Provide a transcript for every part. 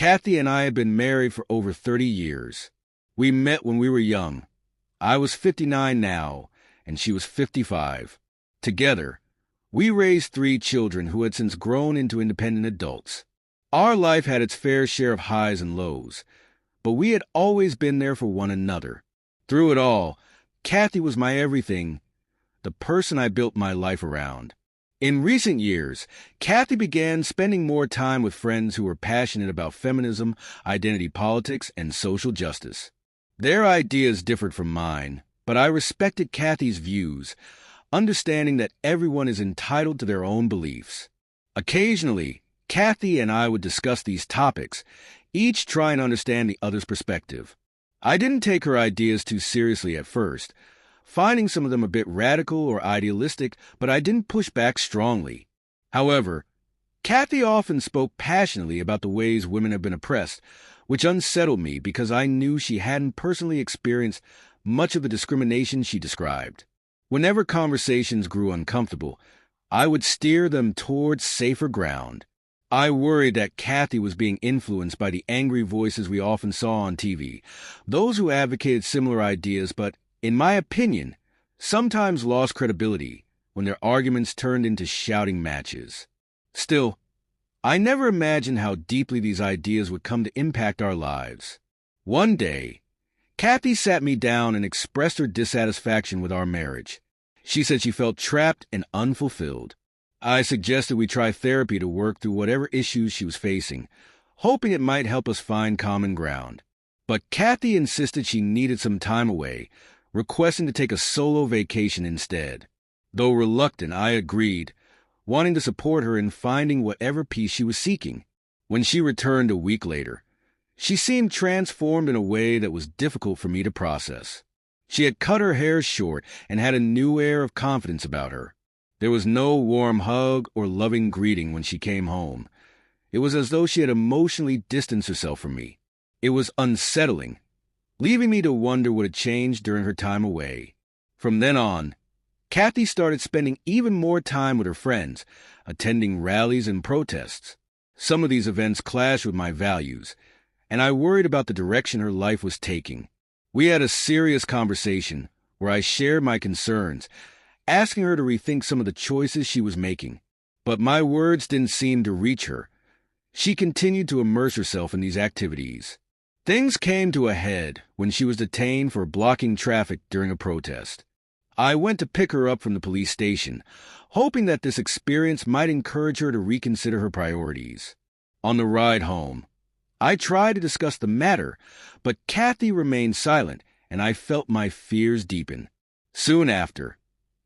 Kathy and I had been married for over 30 years. We met when we were young. I was 59 now, and she was 55. Together, we raised 3 children who had since grown into independent adults. Our life had its fair share of highs and lows, but we had always been there for one another. Through it all, Kathy was my everything, the person I built my life around. In recent years, Kathy began spending more time with friends who were passionate about feminism, identity politics, and social justice. Their ideas differed from mine, but I respected Kathy's views, understanding that everyone is entitled to their own beliefs. Occasionally, Kathy and I would discuss these topics, each trying to understand the other's perspective. I didn't take her ideas too seriously at first, finding some of them a bit radical or idealistic, but I didn't push back strongly. However, Kathy often spoke passionately about the ways women have been oppressed, which unsettled me because I knew she hadn't personally experienced much of the discrimination she described. Whenever conversations grew uncomfortable, I would steer them towards safer ground. I worried that Kathy was being influenced by the angry voices we often saw on TV, those who advocated similar ideas but, in my opinion, sometimes lost credibility when their arguments turned into shouting matches. Still, I never imagined how deeply these ideas would come to impact our lives. One day, Kathy sat me down and expressed her dissatisfaction with our marriage. She said she felt trapped and unfulfilled. I suggested we try therapy to work through whatever issues she was facing, hoping it might help us find common ground. But Kathy insisted she needed some time away, requesting to take a solo vacation instead. Though reluctant, I agreed, wanting to support her in finding whatever peace she was seeking. When she returned a week later, she seemed transformed in a way that was difficult for me to process. She had cut her hair short and had a new air of confidence about her. There was no warm hug or loving greeting when she came home. It was as though she had emotionally distanced herself from me. It was unsettling, leaving me to wonder what had changed during her time away. From then on, Kathy started spending even more time with her friends, attending rallies and protests. Some of these events clashed with my values, and I worried about the direction her life was taking. We had a serious conversation where I shared my concerns, asking her to rethink some of the choices she was making. But my words didn't seem to reach her. She continued to immerse herself in these activities. Things came to a head when she was detained for blocking traffic during a protest. I went to pick her up from the police station, hoping that this experience might encourage her to reconsider her priorities. On the ride home, I tried to discuss the matter, but Kathy remained silent, and I felt my fears deepen. Soon after,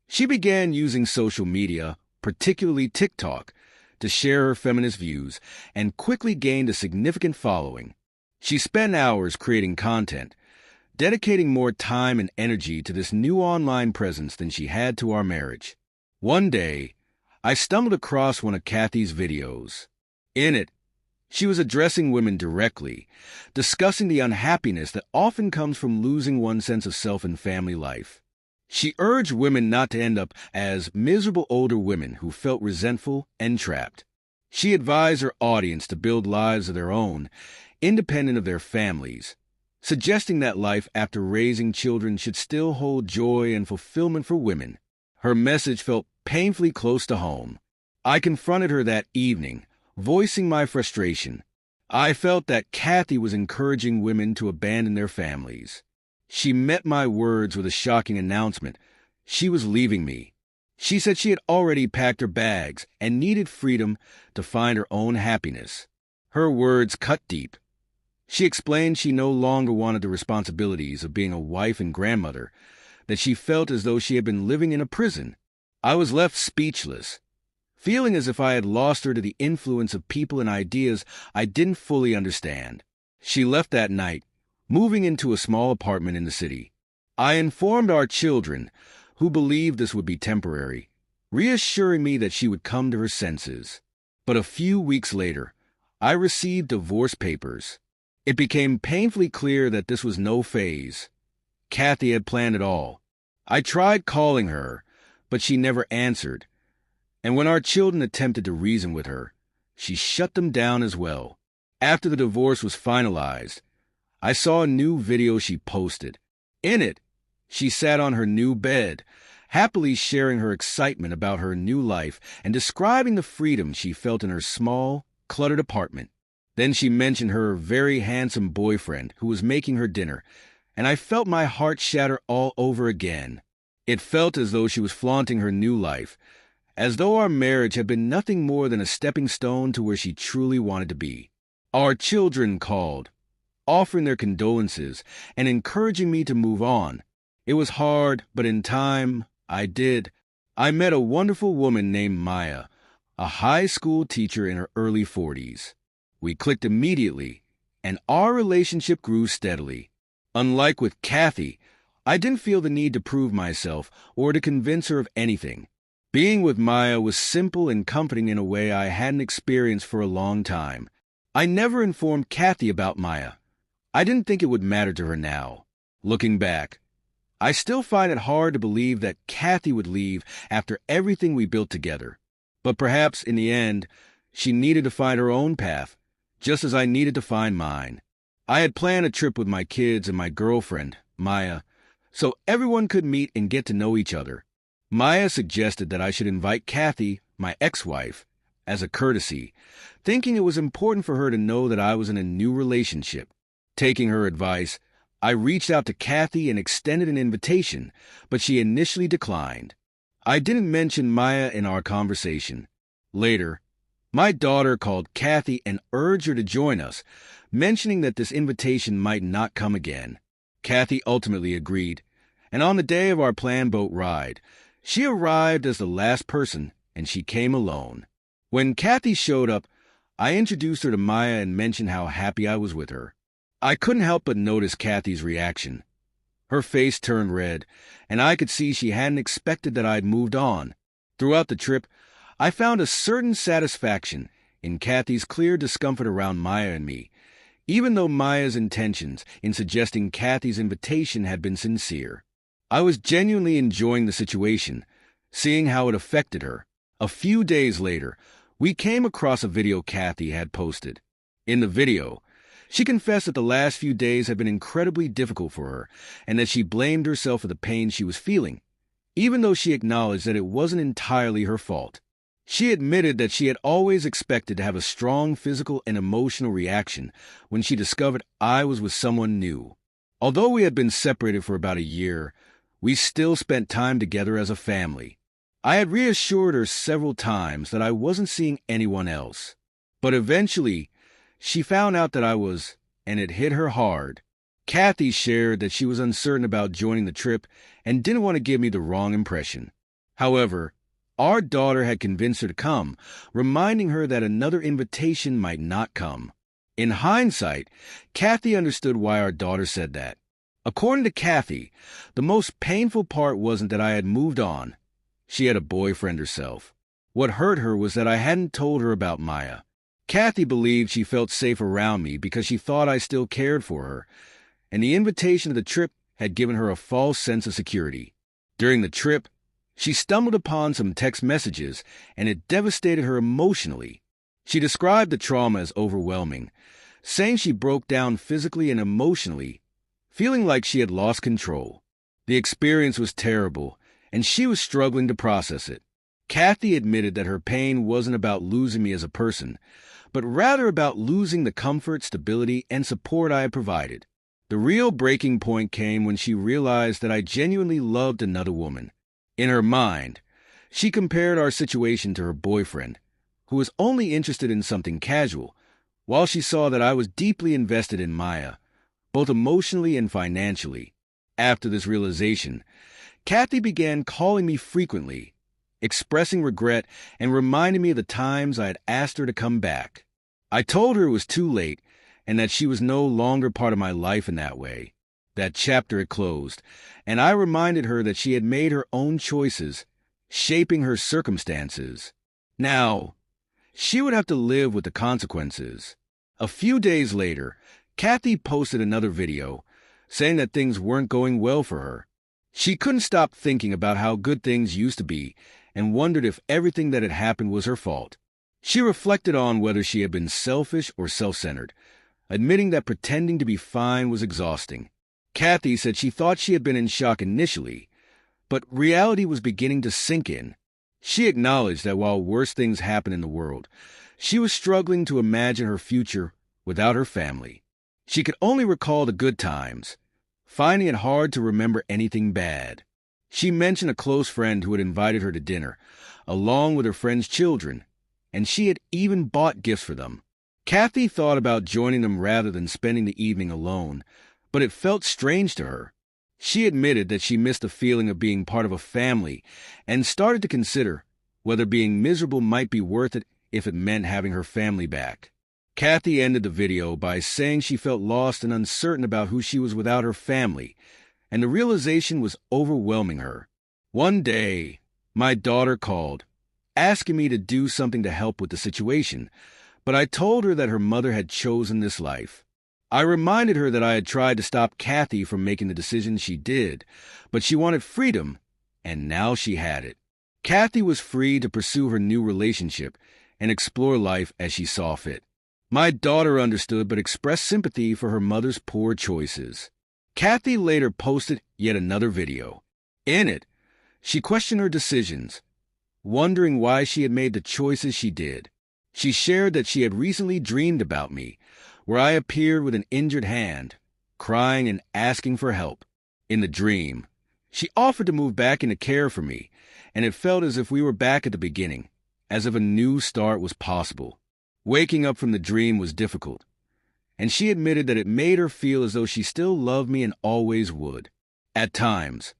she began using social media, particularly TikTok, to share her feminist views, and quickly gained a significant following. She spent hours creating content, dedicating more time and energy to this new online presence than she had to our marriage. One day, I stumbled across one of Kathy's videos. In it, she was addressing women directly, discussing the unhappiness that often comes from losing one's sense of self in family life. She urged women not to end up as miserable older women who felt resentful and trapped. She advised her audience to build lives of their own, independent of their families, suggesting that life after raising children should still hold joy and fulfillment for women. Her message felt painfully close to home. I confronted her that evening, voicing my frustration. I felt that Kathy was encouraging women to abandon their families. She met my words with a shocking announcement. She was leaving me. She said she had already packed her bags and needed freedom to find her own happiness. Her words cut deep. She explained she no longer wanted the responsibilities of being a wife and grandmother, that she felt as though she had been living in a prison. I was left speechless, feeling as if I had lost her to the influence of people and ideas I didn't fully understand. She left that night, moving into a small apartment in the city. I informed our children, who believed this would be temporary, reassuring me that she would come to her senses. But a few weeks later, I received divorce papers. It became painfully clear that this was no phase. Kathy had planned it all. I tried calling her, but she never answered. And when our children attempted to reason with her, she shut them down as well. After the divorce was finalized, I saw a new video she posted. In it, she sat on her new bed, happily sharing her excitement about her new life and describing the freedom she felt in her small, cluttered apartment. Then she mentioned her very handsome boyfriend who was making her dinner, and I felt my heart shatter all over again. It felt as though she was flaunting her new life, as though our marriage had been nothing more than a stepping stone to where she truly wanted to be. Our children called, offering their condolences and encouraging me to move on. It was hard, but in time, I did. I met a wonderful woman named Maya, a high school teacher in her early 40s. We clicked immediately, and our relationship grew steadily. Unlike with Kathy, I didn't feel the need to prove myself or to convince her of anything. Being with Maya was simple and comforting in a way I hadn't experienced for a long time. I never informed Kathy about Maya. I didn't think it would matter to her now. Looking back, I still find it hard to believe that Kathy would leave after everything we built together. But perhaps in the end, she needed to find her own path, just as I needed to find mine. I had planned a trip with my kids and my girlfriend, Maya, so everyone could meet and get to know each other. Maya suggested that I should invite Kathy, my ex-wife, as a courtesy, thinking it was important for her to know that I was in a new relationship. Taking her advice, I reached out to Kathy and extended an invitation, but she initially declined. I didn't mention Maya in our conversation. Later, my daughter called Kathy and urged her to join us, mentioning that this invitation might not come again. Kathy ultimately agreed, and on the day of our planned boat ride, she arrived as the last person, and she came alone. When Kathy showed up, I introduced her to Maya and mentioned how happy I was with her. I couldn't help but notice Kathy's reaction. Her face turned red, and I could see she hadn't expected that I'd moved on. Throughout the trip, I found a certain satisfaction in Kathy's clear discomfort around Maya and me, even though Maya's intentions in suggesting Kathy's invitation had been sincere. I was genuinely enjoying the situation, seeing how it affected her. A few days later, we came across a video Kathy had posted. In the video, she confessed that the last few days had been incredibly difficult for her and that she blamed herself for the pain she was feeling, even though she acknowledged that it wasn't entirely her fault. She admitted that she had always expected to have a strong physical and emotional reaction when she discovered I was with someone new. Although we had been separated for about a year, we still spent time together as a family. I had reassured her several times that I wasn't seeing anyone else. But eventually, she found out that I was, and it hit her hard. Kathy shared that she was uncertain about joining the trip and didn't want to give me the wrong impression. However, our daughter had convinced her to come, reminding her that another invitation might not come. In hindsight, Kathy understood why our daughter said that. According to Kathy, the most painful part wasn't that I had moved on. She had a boyfriend herself. What hurt her was that I hadn't told her about Maya. Kathy believed she felt safe around me because she thought I still cared for her, and the invitation to the trip had given her a false sense of security. During the trip, she stumbled upon some text messages, and it devastated her emotionally. She described the trauma as overwhelming, saying she broke down physically and emotionally, feeling like she had lost control. The experience was terrible, and she was struggling to process it. Kathy admitted that her pain wasn't about losing me as a person, but rather about losing the comfort, stability, and support I had provided. The real breaking point came when she realized that I genuinely loved another woman. In her mind, she compared our situation to her boyfriend, who was only interested in something casual, while she saw that I was deeply invested in Maya, both emotionally and financially. After this realization, Kathy began calling me frequently, expressing regret and reminding me of the times I had asked her to come back. I told her it was too late and that she was no longer part of my life in that way. That chapter had closed, and I reminded her that she had made her own choices, shaping her circumstances. Now, she would have to live with the consequences. A few days later, Kathy posted another video, saying that things weren't going well for her. She couldn't stop thinking about how good things used to be and wondered if everything that had happened was her fault. She reflected on whether she had been selfish or self-centered, admitting that pretending to be fine was exhausting. Kathy said she thought she had been in shock initially, but reality was beginning to sink in. She acknowledged that while worse things happen in the world, she was struggling to imagine her future without her family. She could only recall the good times, finding it hard to remember anything bad. She mentioned a close friend who had invited her to dinner, along with her friend's children, and she had even bought gifts for them. Kathy thought about joining them rather than spending the evening alone, but it felt strange to her. She admitted that she missed the feeling of being part of a family and started to consider whether being miserable might be worth it if it meant having her family back. Kathy ended the video by saying she felt lost and uncertain about who she was without her family, and the realization was overwhelming her. One day, my daughter called, asking me to do something to help with the situation, but I told her that her mother had chosen this life. I reminded her that I had tried to stop Kathy from making the decisions she did, but she wanted freedom, and now she had it. Kathy was free to pursue her new relationship and explore life as she saw fit. My daughter understood but expressed sympathy for her mother's poor choices. Kathy later posted yet another video. In it, she questioned her decisions, wondering why she had made the choices she did. She shared that she had recently dreamed about me, where I appeared with an injured hand, crying and asking for help. In the dream, she offered to move back into care for me, and it felt as if we were back at the beginning, as if a new start was possible. Waking up from the dream was difficult, and she admitted that it made her feel as though she still loved me and always would. At times,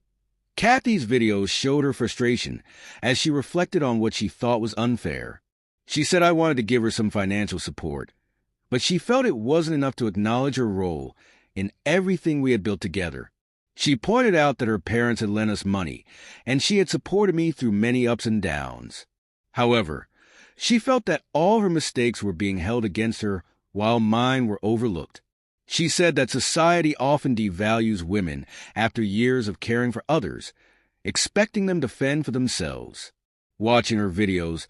Kathy's videos showed her frustration as she reflected on what she thought was unfair. She said I wanted to give her some financial support, but she felt it wasn't enough to acknowledge her role in everything we had built together. She pointed out that her parents had lent us money, and she had supported me through many ups and downs. However, she felt that all her mistakes were being held against her while mine were overlooked. She said that society often devalues women after years of caring for others, expecting them to fend for themselves. Watching her videos,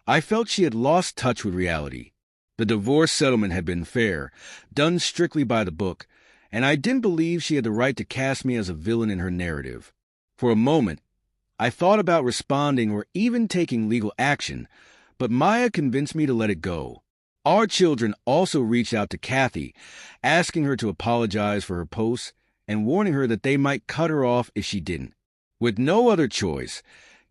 I felt she had lost touch with reality. The divorce settlement had been fair, done strictly by the book, and I didn't believe she had the right to cast me as a villain in her narrative. For a moment, I thought about responding or even taking legal action, but Maya convinced me to let it go. Our children also reached out to Kathy, asking her to apologize for her posts and warning her that they might cut her off if she didn't. With no other choice,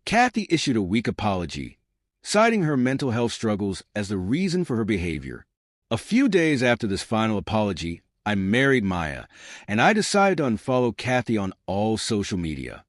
Kathy issued a weak apology, citing her mental health struggles as the reason for her behavior. A few days after this final apology, I married Maya, and I decided to unfollow Kathy on all social media.